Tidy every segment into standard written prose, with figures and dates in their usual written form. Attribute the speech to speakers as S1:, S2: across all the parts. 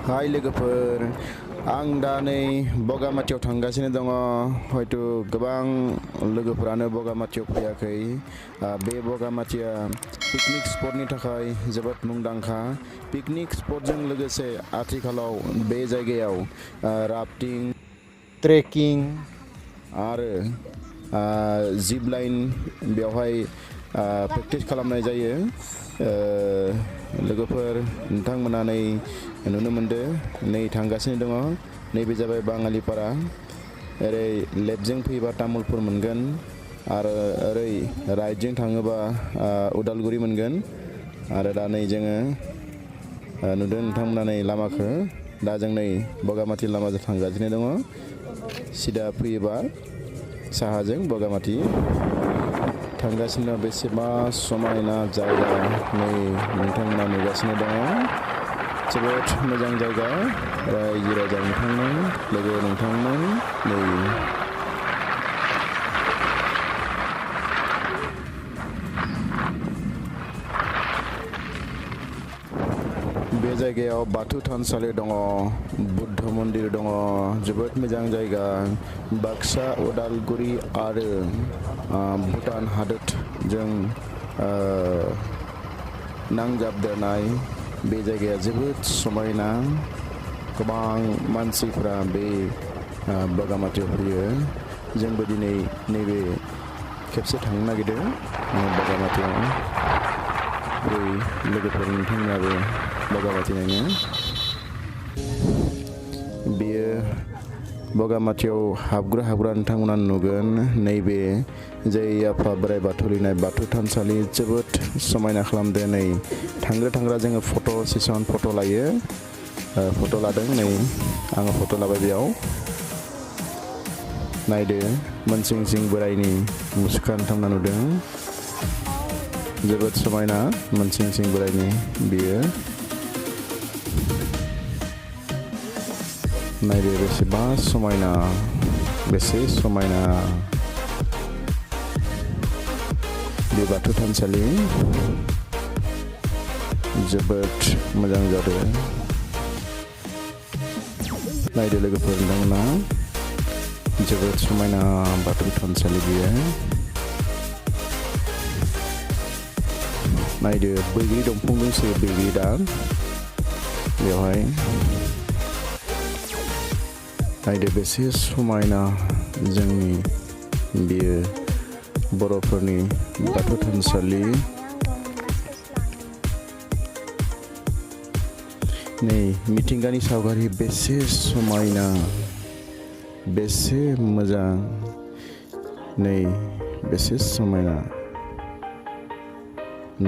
S1: हाय लोगोफोर आं दा नै बगामाथियाव थांगासिनो दङ हयथ' गोबां लोगोफोरानो बगामाथियाव फैयाखै बे बगामाथिया पिकनिक स्पटनि थाखाय जोबोद मुंदांखा पिकनिक स्पटजों लोगोसे आथिखालाव बे जायगायाव राफ्टिं ट्रेकिं आरो जिप लाइन बेवहाय प्रेक्टिस खालामनाय जायो लोगोफोर नोंथांमोना नै नुनो मोनदो नै थांगासिनो दङ नैबे जाबाय बाङालिपारा ओरै लेफ्टजों फैबा तामुलपुर मोनगोन आरो ओरै राइटजों थाङोबा उदालगुरि मोनगोन आरो दा नै जोङो नुदों नोंथांमोना नै लामाखौ दा जों नै बगामाथि लामाजों थांगासिनो दङ सिदा फैयोबा साहाजों बगामाथि थांगासिनो बेसेबा समायना जायगा नै नोंथांमोना नुगासिनो दङ जोबोद मोजां जायगा रायजो राजा नोंथांमोन लोगो नोंथांमोन नै बे जायगायाव बाथौ थानसालि दङ बुद्ध मन्दिर दङ जोबोद मोजां जायगा बाक्सा उदालगुरि आरो भुटान हादोरजों नांजाबदेरनाय बे जायगाया जोबोद समायना गोबां मानसिफ्रा बे बगामाथियाव फैयो जोंबो दिनै नैबे खेबसे थांनो नागिरदों बगामाथियाव बै लोगोफोर नोंथांमोनाबो बगामाथि नायनो बेयो बगामाथियाव हाबग्रा नोंथांमोना नुगोन नैबे जै आफा बोराइ बाथौ लिरनाय बाथौ थानसालि जोबोद समायना खालामदों नै थांग्रा जोङो फट' सेसन फट' लायो फट' लादों नै आङो फट' लाबाय बेयाव नायदो मोनसिं सिं बोराइनि मुसुखा नोंथांमोना नुदों जोबोद समायना मोनसिं सिं बोराइनि बियो नायदो बेसेबा समायना बेसे समायना बे बाथौ थानसालि जोबोद मोजां जादों नायदो लोगोफोर नोंथांमोना जोबोद समायना बाथौ थानसालि बियो नायदो बैग्रि दंफां दंसो बैग्रि दा बेवहाय नायदो बेसे समायना जोंनि बेयो बर'फोरनि बाथौ थानसालि नै मिथिंगानि सावगारि बेसे समायना बेसे मोजां नै बेसे समायना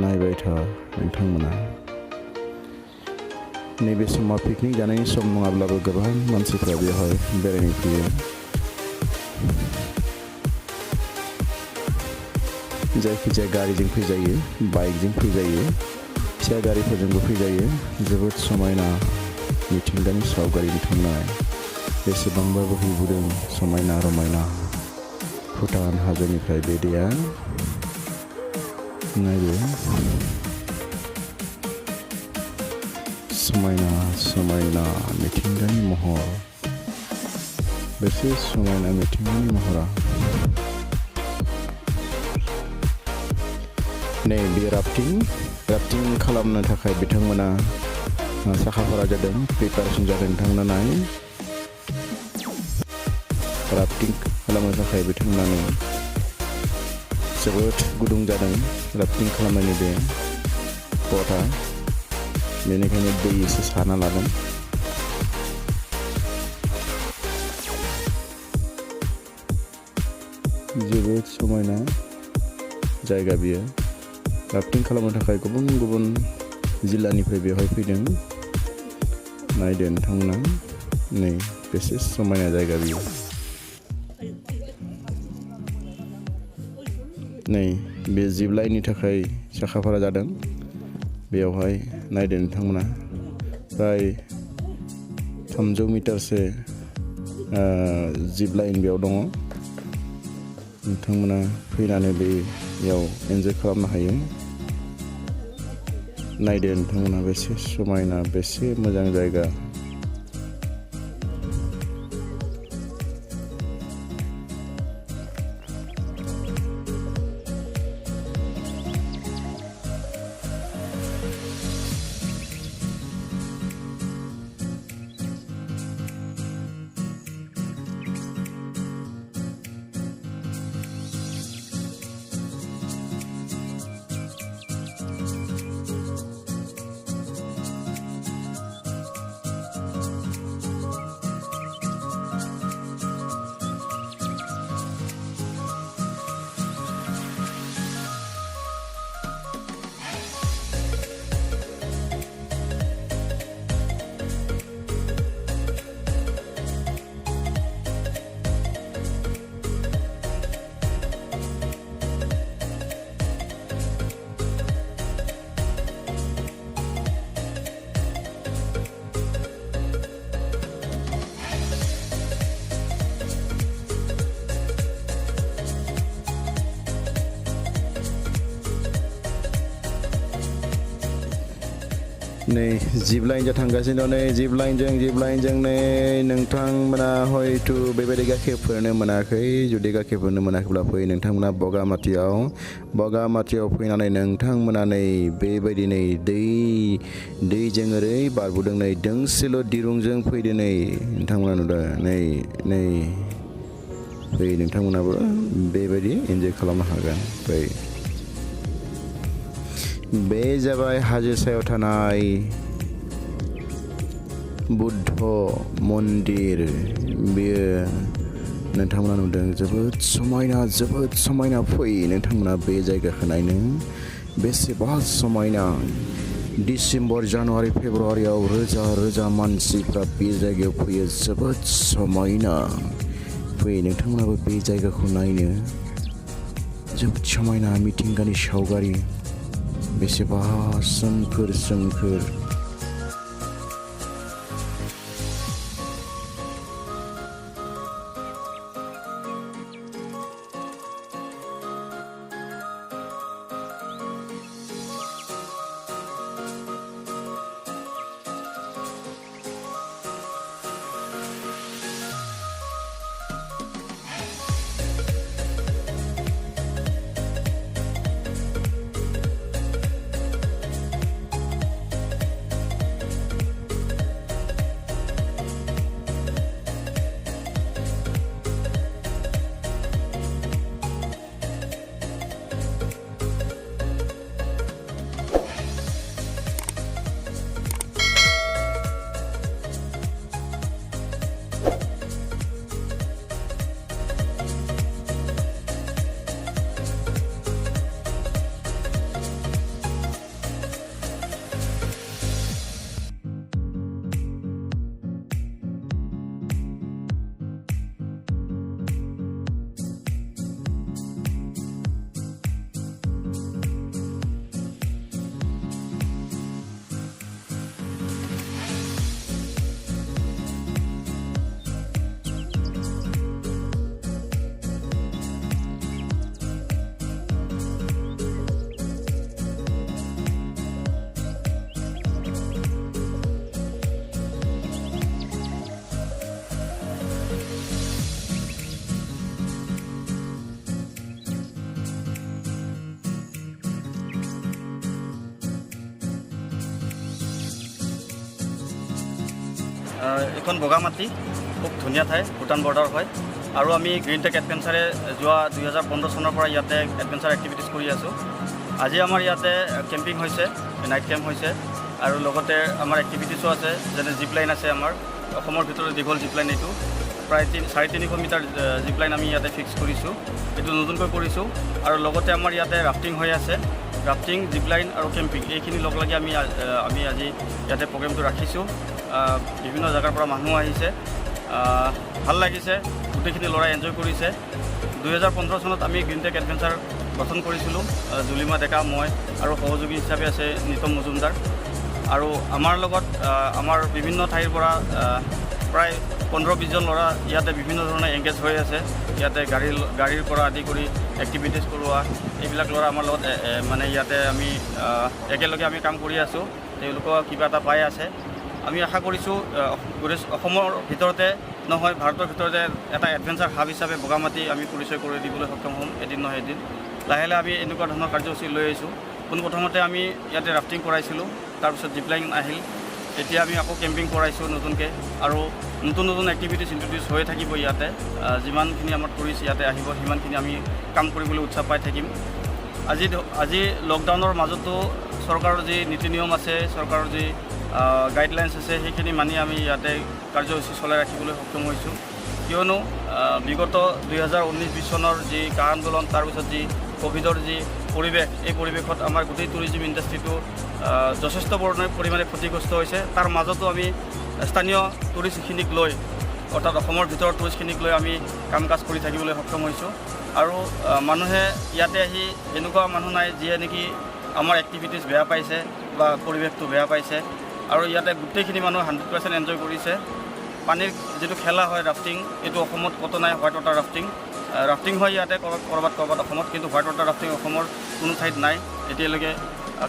S1: नायबाय था नोंथांमोना नैबे समाव पिकनिक जानायनि सम नङाब्लाबो गोबां मानसिफ्रा बेवहाय बेरायनो फैयो जायखिजाया गारिजों फैजायो बाइकजों फैजायो फिसा गारिफोरजोंबो फैजायो जोबोद समायना मिथिंगानि सावगारि नोंथांमोना बेसेबांबा बोहैबोदों समायना रमायना भुटान हाजोनिफ्राय बे दैया नायदो समायना मिथिंगानि महर बेसे समायना मिथिंगानि महरा नै बे राफ्टिं खालामनो थाखाय बिथांमोना साखाफारा जादों प्रिपारेसन जादों नोंथांमोना नाय राफ्टिं खालामनो थाखाय बिथांमोना जोबोद गुदुं जादों राफ्टिं खालामनायनि बे स्पटआ बेनिखायनो दै एसे सारना लादों जोबोद समायना जायगा बियो राफ्टिं खालामनो थाखाय गुबुन जिल्लानिफ्राय बेवहाय फैदों नायदो नोंथांमोना नै बेसे समायना जायगा बियो नै बे जिप लाइननि थाखाय साखाफारा जादों बेयावहाय नायदो नोंथांमोना प्राय 300 मिटारसो जिप लाइन बेयाव दङ नोंथांमोना फैनानै बेयाव एन्जय खालामनो हायो नायदो नोंथांमोना बेसे समायना बेसे मोजां जायगा नै जिप लाइनजों थांगासिनो दं नै जिप लाइनजों नै नोंथांमोना हयथ' बेबायदि गाखोफेरनो मोनाखै जुदि गाखोफेरनो मोनाखैब्ला फै नोंथांमोना बगामाथियाव फैनानै नोंथांमोना नै बेबायदि नै दैजों ओरै बारबोदों नै दोंसेल' दिरुंजों फैदो नै नोंथांमोना नुदों नै फै नोंथांमोनाबो बेबायदि एन्जय खालामनो हागोन फै बे जाबाय हाजो सायाव थानाय बुद्ध मन्दिर बेयो नोंथांमोना नुदों जोबोद समायना फै नोंथांमोना बे जायगाखौ नायनो बेसेबा समायना डिसेम्बर जानुवारि फेब्रुवारियाव रोजा मानसिफ्रा बे जायगायाव फैयो जोबोद समायना फै नोंथांमोनाबो बे जायगाखौ नायनो जोबोद समायना मिथिंगानि सावगारि बेसेबा सोमखोर
S2: এখন বগামাটি খুব ধুনীয়া ঠাই ভূটান বৰ্ডাৰ হয় আৰু আমি গ্ৰীণ টেক এডভেঞ্চাৰে যোৱা 2015 চনৰ পৰা ইয়াতে এডভেঞ্চাৰ এক্টিভিটিজ কৰি আছোঁ আজি আমাৰ ইয়াতে কেম্পিং হৈছে নাইট কেম্প হৈছে আৰু লগতে আমাৰ এক্টিভিটিছো আছে যেনে জিপ লাইন আছে আমাৰ অসমৰ ভিতৰত দীঘল জিপ লাইন এইটো প্ৰায় 350 মিটাৰ জিপ লাইন আমি ইয়াতে ফিক্স কৰিছোঁ এইটো নতুনকৈ কৰিছোঁ আৰু লগতে আমাৰ ইয়াতে ৰাফটিং হৈ আছে ৰাফটিং জিপ লাইন আৰু কেম্পিং এইখিনি লগ লাগি আমি আজি ইয়াতে প্ৰগ্ৰেমটো ৰাখিছোঁ বিভিন্ন জায়গাৰ পৰা মানুহ আহিছে ভাল লাগিছে গোটেইখিনি ল'ৰাই এনজয় কৰিছে 2015 চনত আমি গ্ৰীণ টেক এডভেঞ্চাৰ গঠন কৰিছিলোঁ জুলিমা ডেকা মই আৰু সহযোগী হিচাপে আছে নিতম মজুমদাৰ আৰু আমাৰ লগত আমাৰ বিভিন্ন ঠাইৰ পৰা প্ৰায় 15-20 জন ল'ৰা ইয়াতে বিভিন্ন ধৰণে এংগেজ হৈ আছে ইয়াতে গাড়ীৰ পৰা আদি কৰি এক্টিভিটিজ কৰোৱা এইবিলাক ল'ৰা আমাৰ লগত মানে ইয়াতে আমি একেলগে আমি কাম কৰি আছোঁ তেওঁলোকক কিবা এটা পাই আছে আমি আশা কৰিছোঁ অসমৰ ভিতৰতে নহয় ভাৰতৰ ভিতৰতে এটা এডভেঞ্চাৰ হাব হিচাপে বগামাটি আমি পৰিচয় কৰি দিবলৈ সক্ষম হ'ম এদিন নহয় এদিন লাহে আমি এনেকুৱা ধৰণৰ কাৰ্যসূচী লৈ আহিছোঁ পোনপ্ৰথমতে আমি ইয়াতে ৰাফটিং কৰাইছিলোঁ তাৰপিছত জিপ লাইন আহিল এতিয়া আমি আকৌ কেম্পিং কৰাইছোঁ নতুনকৈ আৰু নতুন এক্টিভিটিজ ইন্ট্ৰডিউচ হৈ থাকিব ইয়াতে যিমানখিনি আমাৰ টুৰিষ্ট ইয়াতে আহিব সিমানখিনি আমি কাম কৰিবলৈ উৎসাহ পাই থাকিম আজি লকডাউনৰ মাজতো চৰকাৰৰ যি নীতি নিয়ম আছে চৰকাৰৰ যি গাইডলাইন্স আছে সেইখিনি মানি আমি ইয়াতে কাৰ্যসূচী চলাই ৰাখিবলৈ সক্ষম হৈছোঁ কিয়নো বিগত 2019-20 চনৰ যি কা আন্দোলন তাৰপিছত যি কোভিডৰ যি পৰিৱেশ এই পৰিৱেশত আমাৰ গোটেই টুৰিজিম ইণ্ডাষ্ট্ৰিটো যথেষ্ট পৰিমাণে ক্ষতিগ্ৰস্ত হৈছে তাৰ মাজতো আমি স্থানীয় টুৰিষ্টখিনিক লৈ অৰ্থাৎ অসমৰ ভিতৰৰ টুৰিষ্টখিনিক লৈ আমি কাম কাজ কৰি থাকিবলৈ সক্ষম হৈছোঁ আৰু মানুহে ইয়াতে আহি এনেকুৱা মানুহ নাই যিয়ে নেকি আমাৰ এক্টিভিটিজ বেয়া পাইছে বা পৰিৱেশটো বেয়া পাইছে আৰু ইয়াতে গোটেইখিনি মানুহ 100% এনজয় কৰিছে পানীৰ যেটো খেলা হয় ৰাফটিং এইটো অসমত কত নাই হোৱাইট ৱাটাৰ ৰাফটিং হয় ইয়াতে কৰবাত অসমত কিন্তু হোৱাইট ৱাটাৰ ৰাফটিং অসমৰ কোনো ঠাইত নাই এতিয়ালৈকে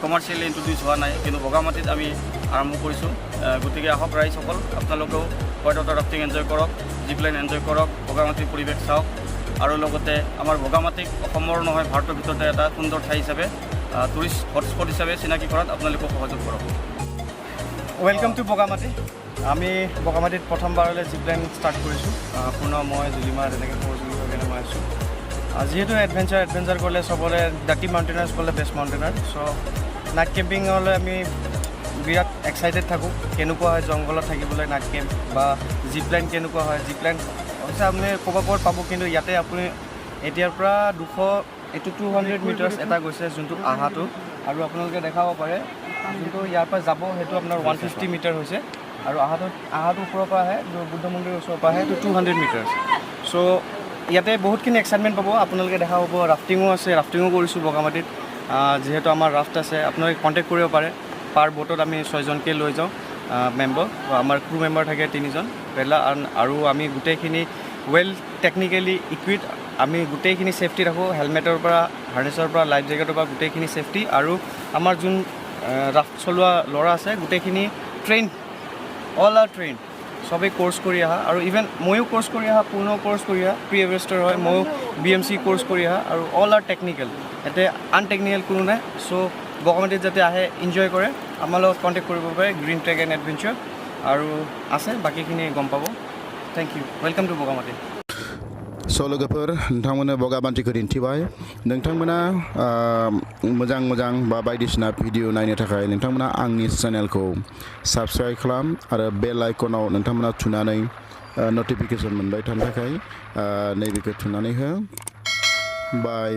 S2: কমাৰ্চিয়েলি ইন্ট্ৰডিউচ হোৱা নাই কিন্তু বগামাটিত আমি আৰম্ভ কৰিছোঁ গতিকে আহক ৰাইজসকল আপোনালোকেও হোৱাইট ৱাটাৰ ৰাফটিং এনজয় কৰক জিপ লাইন এনজয় কৰক বগামাটিৰ পৰিৱেশ চাওক আৰু লগতে আমাৰ বগামাটিক অসমৰ নহয় ভাৰতৰ ভিতৰতে এটা সুন্দৰ ঠাই হিচাপে টুৰিষ্ট হটস্পট হিচাপে চিনাকি কৰাত আপোনালোকক সহযোগ কৰক ৱেলকাম টু বগামাটি আমি বগামাটিত প্ৰথমবাৰলৈ জিপ লাইন ষ্টাৰ্ট কৰিছোঁ পূৰ্ণ মই জুলিমা তেনেকৈ সহযোগী হৈ কেনে মই আছোঁ যিহেতু এডভেঞ্চাৰ কৰিলে চবৰে ডাটি মাউণ্টেইনাৰ্ছ ক'লে বেষ্ট মাউণ্টেইনাৰ চ' নাইট কেম্পিং হ'লে আমি বিৰাট এক্সাইটেড থাকোঁ কেনেকুৱা হয় জংঘলত থাকিবলৈ নাইট কেম্প বা জিপ লাইন কেনেকুৱা হয় জিপ লাইন অৱশ্যে আপুনি ক'ৰবাত পাব কিন্তু ইয়াতে আপুনি এতিয়াৰ পৰা 200 মিটাৰ্ছ এটা গৈছে যোনটো আহাটো আৰু আপোনালোকে দেখাব পাৰে যোনটো ইয়াৰ পৰা যাব সেইটো আপোনাৰ 150 মিটাৰ হৈছে আৰু আহাটো ওপৰৰ পৰা আহে বুদ্ধ মন্দিৰৰ ওচৰৰ পৰা আহে সেইটো 200 মিটাৰ্ছ চ' ইয়াতে বহুতখিনি এক্সাইটমেণ্ট পাব আপোনালোকে দেখা পাব ৰাফটিঙো আছে ৰাফটিঙো কৰিছোঁ বগামাটিত যিহেতু আমাৰ ৰাফ্ট আছে আপোনালোকে কণ্টেক্ট কৰিব পাৰে পাৰ ব'টত আমি 6জনকৈ লৈ যাওঁ মেম্বাৰ আমাৰ ক্ৰু মেম্বাৰ থাকে 3জন পেলা আৰু আমি গোটেইখিনি ৱেল টেকনিকেলি ইকুইড আমি গোটেইখিনি ছেফটি ৰাখোঁ হেলমেটৰ পৰা হাৰ্নেছৰ পৰা লাইফ জেকেটৰ পৰা গোটেইখিনি ছেফটি আৰু আমাৰ যোন ৰাফ্ট চলোৱা ল'ৰা আছে গোটেইখিনি ট্ৰেইন অল আৰ ট্ৰেইন সবেই কোৰ্চ কৰি অহা আৰু ইভেন ময়ো কোৰ্চ কৰি অহা পূৰ্ণ কোৰ্চ কৰি অহা প্ৰি এভাৰেষ্টৰ হয় ময়ো BMC কোৰ্চ কৰি অহা আৰু অল আৰ টেকনিকেল ইয়াতে আনটেকনিকেল কোনো নাই চ' বগামাটিত যাতে আহে এনজয় কৰে আমাৰ লগত কণ্টেক্ট কৰিব পাৰে গ্ৰীণ ট্ৰেক এণ্ড এডভেঞ্চাৰ আৰু আছে বাকীখিনি গম পাব thank you welcome to Bogamati
S1: स' लोगोफोर नोंथांमोननो बगामाटिखौ दिन्थिबाय नोंथांमोना मोजां बा बायदिसिना भिडिअ नायनो थाखाय नोंथांमोना आंनि चेनेलखौ साबस्क्राइब खालाम आरो बेल आइकनाव नोंथांमोना थुनानै नटिफिकेसन मोनबाय थानो थाखाय नैबेखौ थुनानै हो बाय